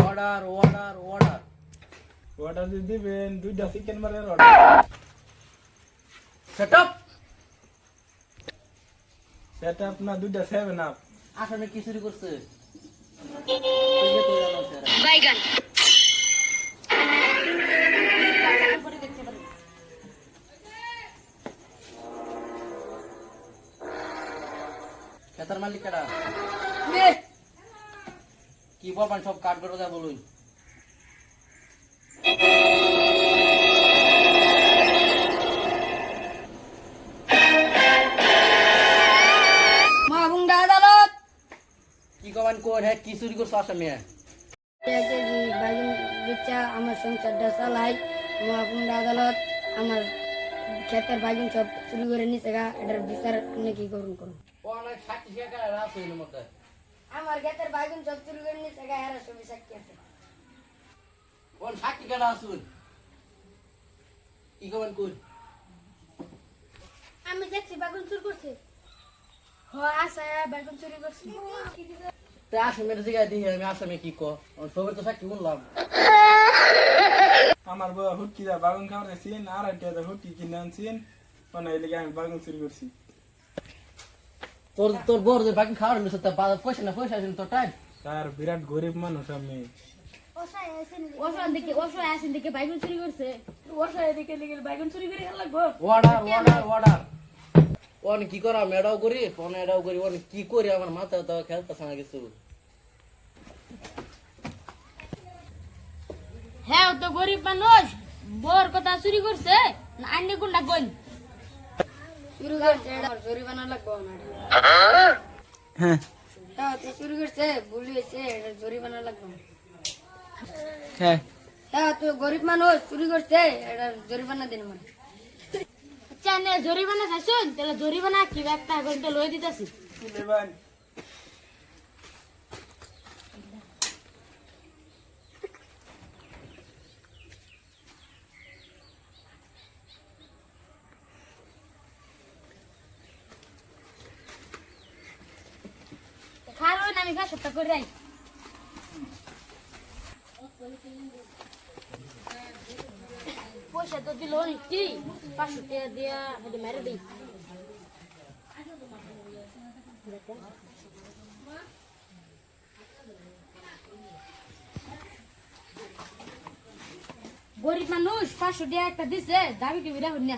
Order order order order যদি দিবেন দুইটা চিকেন মারের order. Set up set up না দুইটা 7 আপ। আসামে কি চুরি করছে? বাইগান খেতার মালিক কেডা? কি বলবেন সব কাট করে দেয় বলুন। মাহবুঙ্গা আদালত কি কবেন কোন হ্যাঁ কি চুরি করছো আসামে? বাইগান বেচা আমার সংসারটা চালাই। মাহবুঙ্গা আদালত আমার ক্ষেতের বাইগান সব চুরি করে নিছে গা, এটার বিচার আপনি কি করুন করুন। অনেক সাক্ষী শেখা আছে এর মধ্যে। আমার ক্ষেতের বাইগান সব চুরি করে নিছে গা, এরা সবই সাক্ষী আছে। কোন সাক্ষী কেডা আসুন? কি কবেন কোন? আমি দেখছি বাগুন চুরি করছে। হ আসা বাগুন চুরি করছে। তা আসামের জায়গায় দিয়ে আমি আসামে কি কো সবের তো সাক্ষী শুনলাম। আমার বউ হুটকি দা বাগুন খাওয়ার সিন আর একটা হুটকি কিনে আনছিন, মানে এই লেগে আমি বাগুন চুরি করছি। তোর তোর বড় যে বাকি খাওয়ার মিছে তা পয়সা না পয়সা আছে তোর টাইম। তার বিরাট গরিব মানুষ আমি। অসহায় আছেন দেখে বাইগুন চুরি করছে। অসহায় দেখে লিখে বাইগুন চুরি করে খেলা লাগবো। অর্ডার অর্ডার অর্ডার ওন কি করা মেডাও করি ফোন এডাও করি ওন কি করি আমার মাথা তো খেলতেছ না কিছু। হ্যাঁ ও তো গরিব মানুষ, বোর কথা চুরি করছে না আইনি গুন্ডা গন চুরি করছে, এটা জরিমানা লাগবো না। হ্যাঁ হ্যাঁ তো চুরি করছে ভুল হয়েছে, এটা জরিমানা লাগবো। হ্যাঁ হ্যাঁ তো গরিব মানুষ চুরি করছে, এটা জরিমানা দিন মানে। আচ্ছা নে জরিমানা চাইছুন, তাহলে জরিমানা কি একটা গন্তে লই দিতাছি। কি নেবেন? খারো না আমি গা সপ্তাহ করে যাই। পয়সা তো দিল অনেক কি 500 টাকা দিয়া হেডে মেরে দিই। গরিব মানুষ 500 টাকা একটা দিছে, দাবি কি বিরা হন না।